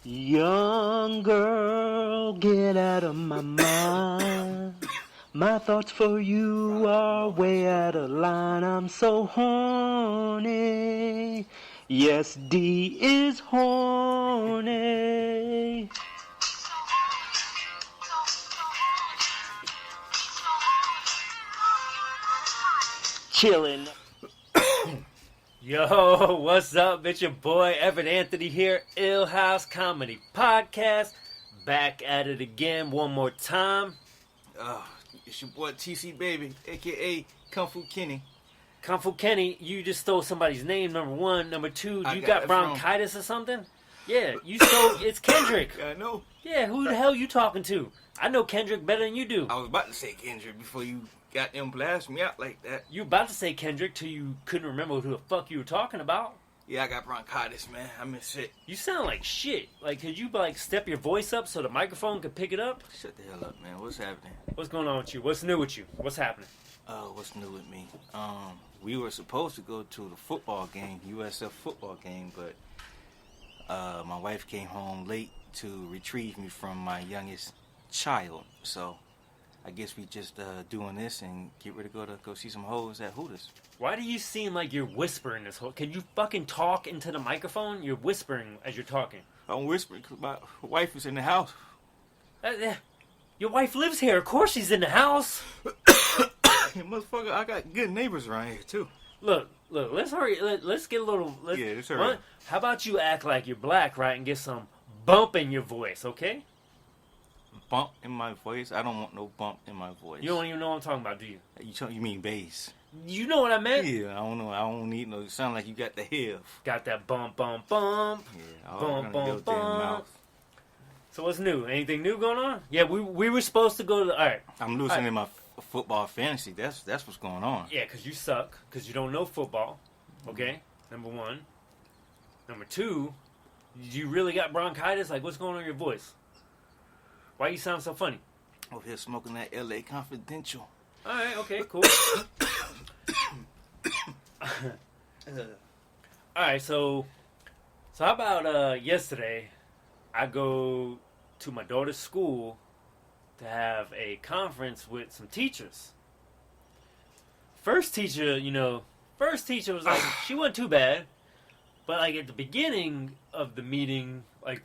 Young girl, get out of my mind. My thoughts for you are way out of line. I'm so horny. Yes, D is horny. Chillin'. Yo, what's up? It's your boy Evan Anthony here, Ill House Comedy Podcast. Back at it again one more time. It's your boy TC Baby, aka Kung Fu Kenny. Kung Fu Kenny, you just stole somebody's name, number one. Number two, I you got got it bronchitis or something? Yeah, you stole, it's Kendrick. I know. Yeah, who the hell you talking to? I know Kendrick better than you do. I was about to say Kendrick before you got them blast me out like that. You about to say Kendrick till you couldn't remember who the fuck you were talking about. Yeah, I got bronchitis, man. I'm in sick. You sound like shit. Like, could you, step your voice up so the microphone could pick it up? Shut the hell up, man. What's happening? What's going on with you? What's new with you? What's happening? What's new with me? We were supposed to go to the football game, USF football game, but my wife came home late to retrieve me from my youngest child. So I guess we just doing this and get ready to go see some hoes at Hooters. Why do you seem like you're whispering this whole... Can you fucking talk into the microphone? You're whispering as you're talking. I'm whispering because my wife is in the house. Your wife lives here. Of course she's in the house. Motherfucker, I got good neighbors around here, too. Look, let's hurry. Let's get a little... Let's hurry. How about you act like you're black, right, and get some bump in your voice, okay? Bump in my voice? I don't want no bump in my voice. You don't even know what I'm talking about, do you? You mean bass? You know what I meant? Yeah, I don't know. I don't need no... You sound like you got the hiv. Got that bump, bump, bump. Yeah, Bump, bump, bump. Mouth. So what's new? Anything new going on? Yeah, we were supposed to go to... All right. I'm losing in my football fantasy. That's what's going on. Yeah, because you suck. Because you don't know football. Okay? Number one. Number two, you really got bronchitis? Like, what's going on in your voice? Why you sound so funny? Over here smoking that LA Confidential. All right, okay, cool. All right, so how about yesterday I go to my daughter's school to have a conference with some teachers. First teacher was like, she wasn't too bad. But, like, at the beginning of the meeting, like,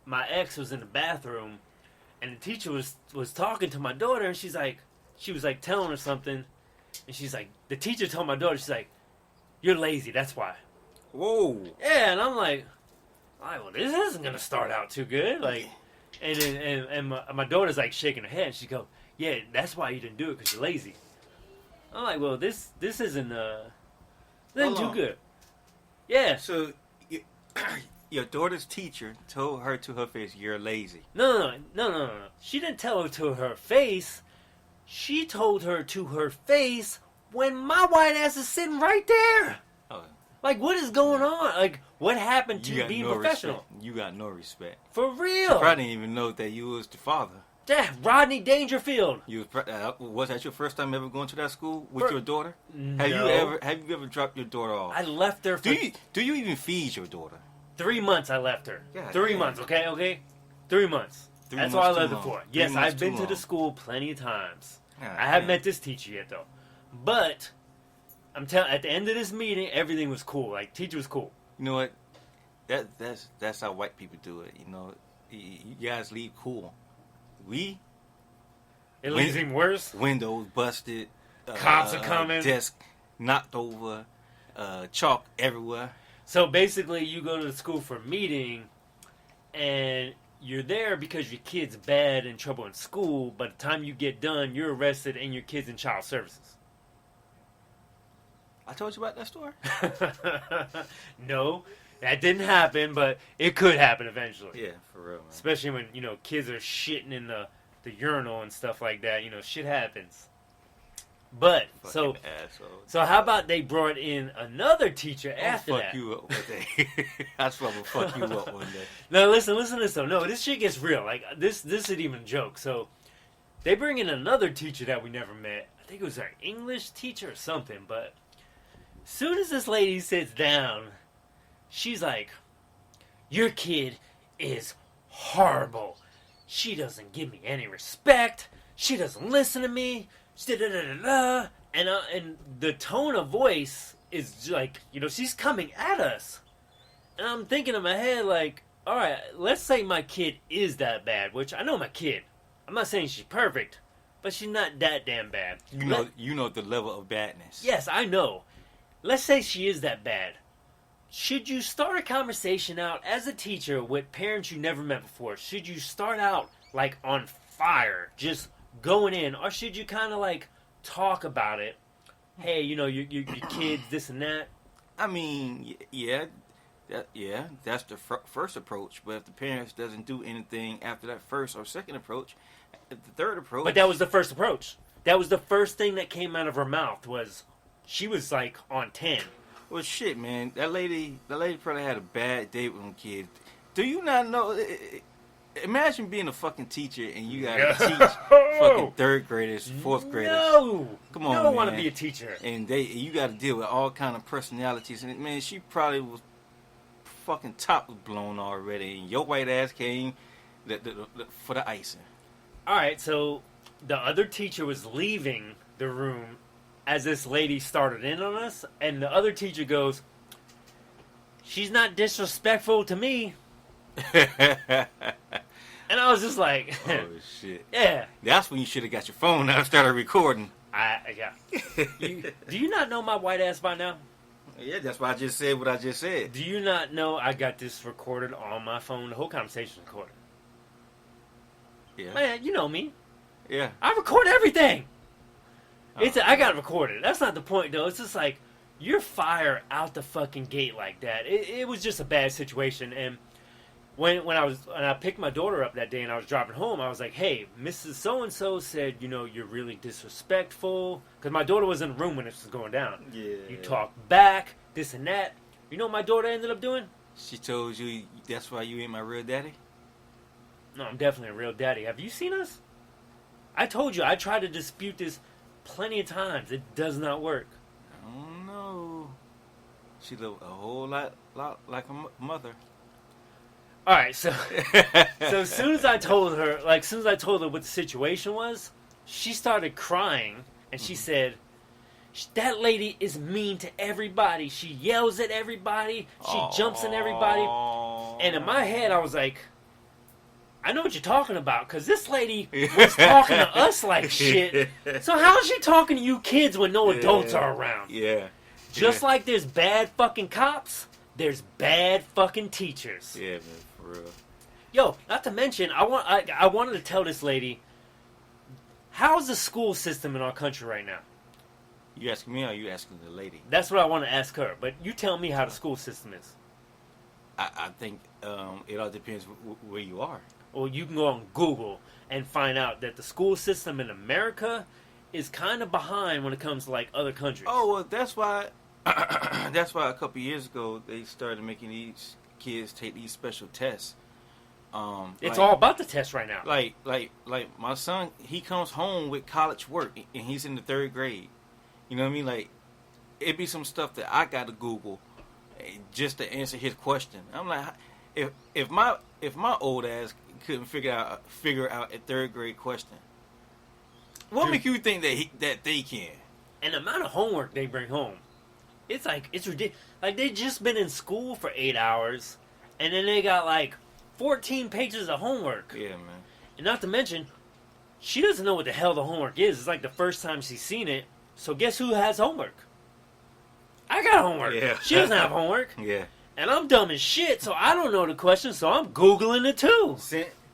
my ex was in the bathroom, and the teacher was talking to my daughter, and she was, like, telling her something, and she's like, the teacher told my daughter, she's like, you're lazy, that's why. Whoa. Yeah, and I'm like, well, this isn't going to start out too good. Like, and then my daughter's, like, shaking her head, and she goes, yeah, that's why you didn't do it, because you're lazy. I'm like, well, this isn't too good. Yeah. So, your daughter's teacher told her to her face, you're lazy. No. She didn't tell her to her face. She told her to her face when my white ass is sitting right there. Oh. Like, what is going on? Like, what happened to being professional? Respect. You got no respect. For real. She probably didn't even know that you was the father. Yeah, Rodney Dangerfield. Was that your first time ever going to that school with your daughter? No. Have you ever dropped your daughter off? I left her for... Do you even feed your daughter? 3 months I left her. God, 3 months, okay? 3 months. That's all I left her for. Yes, I've been to the school plenty of times. I haven't met this teacher yet, though. But, I'm telling at the end of this meeting, everything was cool. Like, teacher was cool. You know what? That's how white people do it, you know. You guys leave cool. It leaves him worse. Windows busted. Cops are coming. Desk knocked over. Chalk everywhere. So basically, you go to the school for a meeting, and you're there because your kid's bad and trouble in school. By the time you get done, you're arrested and your kid's in child services. I told you about that story? No, that didn't happen, but it could happen eventually. Yeah, for real, man. Especially when, kids are shitting in the urinal and stuff like that. Shit happens. But, so how about they brought in another teacher after that? Fuck you up one day. I swear I'm gonna fuck you up one day. No, listen to this though. No, this shit gets real. Like, this isn't even a joke. So, they bring in another teacher that we never met. I think it was our English teacher or something, but as soon as this lady sits down, she's like, your kid is horrible. She doesn't give me any respect. She doesn't listen to me. And the tone of voice is like, she's coming at us. And I'm thinking in my head, like, all right, let's say my kid is that bad, which I know my kid. I'm not saying she's perfect, but she's not that damn bad. You know the level of badness. Yes, I know. Let's say she is that bad. Should you start a conversation out as a teacher with parents you never met before? Should you start out like on fire, just going in, or should you kind of like talk about it? Hey, your kids, this and that. I mean, yeah, that's the first approach. But if the parents doesn't do anything after that first or second approach, the third approach. But that was the first approach. That was the first thing that came out of her mouth. She was like on 10. Well, shit, man. That lady probably had a bad day with them kids. Do you not know? Imagine being a fucking teacher and you gotta teach fucking third graders, fourth graders. No, come on, I don't man. want to be a teacher. And you got to deal with all kind of personalities. And man, she probably was fucking top was blown already. And your white ass came for the icing. All right, so the other teacher was leaving the room as this lady started in on us, and the other teacher goes, "She's not disrespectful to me." And I was just like, oh shit. Yeah. That's when you should have got your phone out and started recording. Yeah. Do you not know my white ass by now? Yeah, that's why I just said what I just said. Do you not know I got this recorded on my phone? The whole conversation recorded. Yeah. Man, you know me. Yeah. I record everything. I got it recorded. That's not the point, though. It's just like, you're fired out the fucking gate like that. It was just a bad situation. And when I picked my daughter up that day and I was driving home, I was like, hey, Mrs. So-and-so said, you're really disrespectful. Because my daughter was in the room when this was going down. Yeah. You talk back, this and that. You know what my daughter ended up doing? She told you that's why you ain't my real daddy? No, I'm definitely a real daddy. Have you seen us? I told you, I tried to dispute this plenty of times. It does not work. I don't know. She looked a whole lot like a mother. All right, so as soon as I told her what the situation was, she started crying, and she said, that lady is mean to everybody. She yells at everybody. She jumps on everybody. And in my head, I was like, I know what you're talking about, because this lady was talking to us like shit. So how is she talking to you kids when no adults are around? Yeah. Just like there's bad fucking cops, there's bad fucking teachers. Yeah, man, for real. Yo, not to mention, I wanted to tell this lady, how's the school system in our country right now? You asking me or you asking the lady? That's what I want to ask her, but you tell me how the school system is. I think it all depends where you are. Or you can go on Google and find out that the school system in America is kind of behind when it comes to like other countries. Oh, well, that's why a couple years ago they started making these kids take these special tests. It's all about the test right now. Like my son, he comes home with college work and he's in the 3rd grade. You know what I mean? Like, it'd be some stuff that I got to Google just to answer his question. I'm like, if my old ass couldn't figure out a 3rd grade question, what make you think that they can? And the amount of homework they bring home, it's ridiculous. Like, they just been in school for 8 hours, and then they got like 14 pages of homework. Yeah, man. And not to mention, she doesn't know what the hell the homework is. It's like the first time she's seen it. So guess who has homework? I got homework. Yeah. She doesn't have homework. Yeah. And I'm dumb as shit, so I don't know the question, so I'm Googling it too.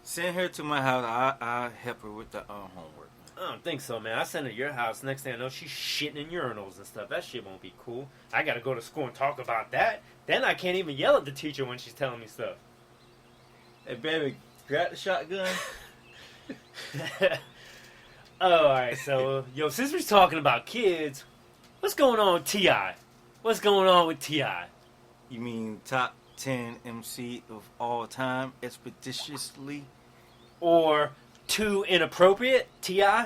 Send her to my house. I'll help her with the homework. I don't think so, man. I send her to your house. Next thing I know, she's shitting in urinals and stuff. That shit won't be cool. I gotta go to school and talk about that. Then I can't even yell at the teacher when she's telling me stuff. Hey, baby, grab the shotgun. Oh, alright, so, yo, since we're talking about kids, what's going on with T.I.? What's going on with T.I.? You mean top 10 MC of all time, expeditiously? Or too inappropriate, T.I.?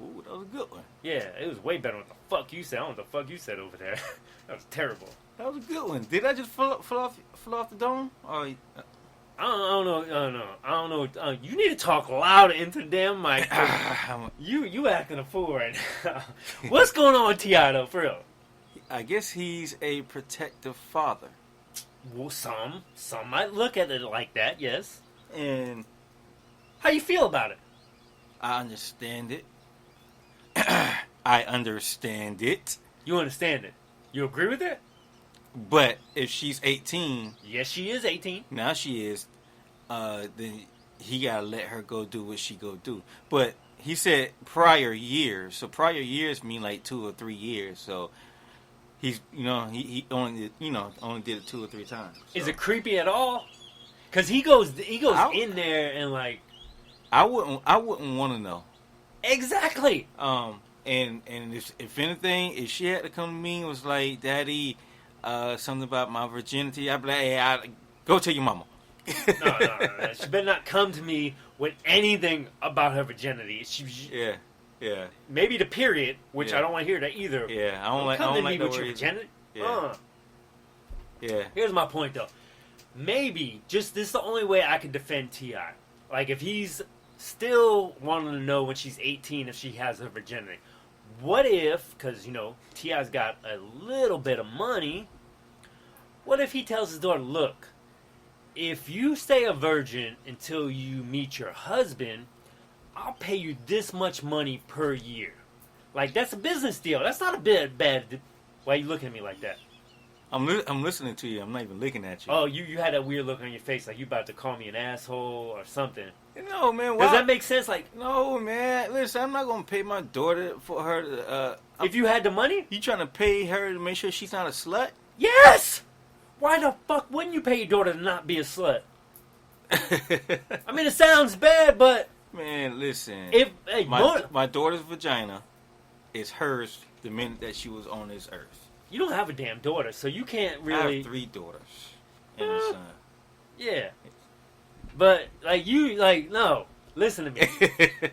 Ooh, that was a good one. Yeah, it was way better than what the fuck you said. I don't know what the fuck you said over there. That was terrible. That was a good one. Did I just fall off the dome? Or I don't know. You need to talk louder into the damn mic. You acting a fool right now. What's going on with T.I. though, for real? I guess he's a protective father. Well, some might look at it like that, yes. And How you feel about it? I understand it. I understand it. You understand it? You agree with it? But if she's 18, Yes, she is 18. now she is, then he gotta let her go do what she go do. But he said prior years, so prior years mean like 2 or 3 years. So he's, he only did it 2 or 3 times. So. Is it creepy at all? Because he goes I- in there and like I wouldn't want to know. exactly. And if anything, if she had to come to me and was like, "Daddy, something about my virginity," I'd be like, "Hey, go tell your mama." No. She better not come to me with anything about her virginity. She Yeah. maybe the period, which Yeah. I don't want to hear that either. Yeah, I don't Come to me that with your word either. virginity. Yeah. Yeah. Here's my point though. Maybe just this is the only way I can defend T.I. Like if he's still wanting to know when she's 18 if she has her virginity. What if, because T.I.'s got a little bit of money. What if he tells his daughter, look, if you stay a virgin until you meet your husband, I'll pay you this much money per year. Like, that's a business deal. That's not a bit bad. Why are you looking at me like that? I'm listening to you. I'm not even looking at you. Oh, you had that weird look on your face like you about to call me an asshole or something. No, man. Does that make sense? Like, No, man. Listen, I'm not gonna pay my daughter for her to. if you had the money? You trying to pay her to make sure she's not a slut? Yes! Why the fuck wouldn't you pay your daughter to not be a slut? I mean, it sounds bad, but Man, listen. if... Hey, My daughter's vagina is hers the minute that she was on this earth. you don't have a damn daughter, so you can't I really... have 3 daughters and a son. Yeah. But, no. Listen to me.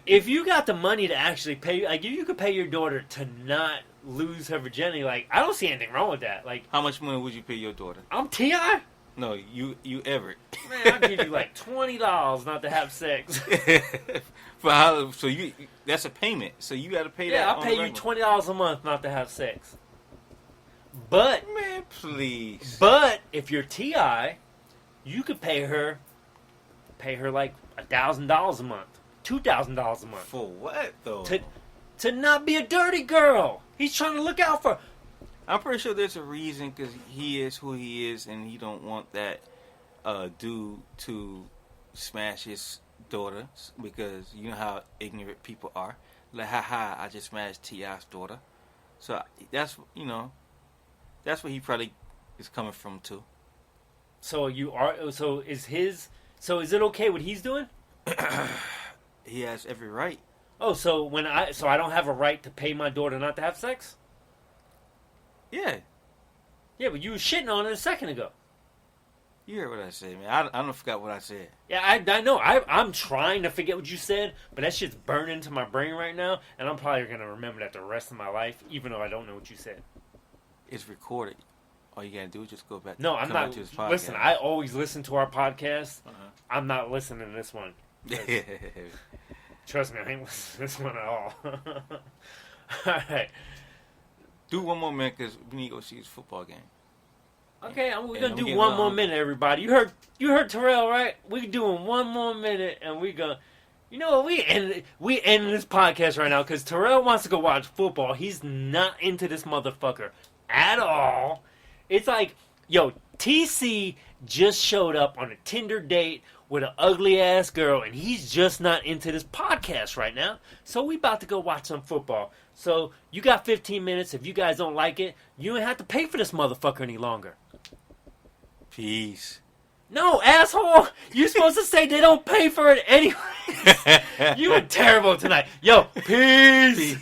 If you got the money to actually pay... Like, if you could pay your daughter to not lose her virginity, I don't see anything wrong with that. Like, How much money would you pay your daughter? I'm T.I.? No, you Everett. Man, I'll give you $20 not to have sex. For how? So that's a payment. So you got to pay that. Yeah, I'll on pay the you regular. $20 a month not to have sex. But Man, please. if you're T.I., you could pay her like $1,000 a month, $2,000 a month For what though? to not be a dirty girl. He's trying to look out for. I'm pretty sure there's a reason because he is who he is, and he don't want that dude to smash his daughter because you know how ignorant people are. Like, haha, I just smashed T.I.'s daughter. So that's what he probably is coming from too. So is it okay what he's doing? He has every right. Oh, so I don't have a right to pay my daughter not to have sex? Yeah, Yeah, but you were shitting on it a second ago. you heard what I said, man. I don't forgot what I said. Yeah, I know. I'm trying to forget what you said, but that shit's burned into my brain right now, and I'm probably going to remember that the rest of my life, even though I don't know what you said. It's recorded. All you gotta do is just go back. No, I'm come not. back to his podcast. Listen, I always listen to our podcast. Uh-huh. I'm not listening to this one. Trust me, I ain't listening to this one at all. All right. Do one more minute because we need to go see his football game. Okay, we're And gonna I'm do getting one a more little minute, everybody. You heard Terrell, right? We're doing one more minute, and we gonna, you know what? We end this podcast right now because Terrell wants to go watch football. He's not into this motherfucker at all. It's like, yo, TC just showed up on a Tinder date with an ugly ass girl, and he's just not into this podcast right now. So we about to go watch some football. So you got 15 minutes. If you guys don't like it, you don't have to pay for this motherfucker any longer. Peace. No, asshole! You're supposed to say they don't pay for it anyway. You were terrible tonight. Yo, peace.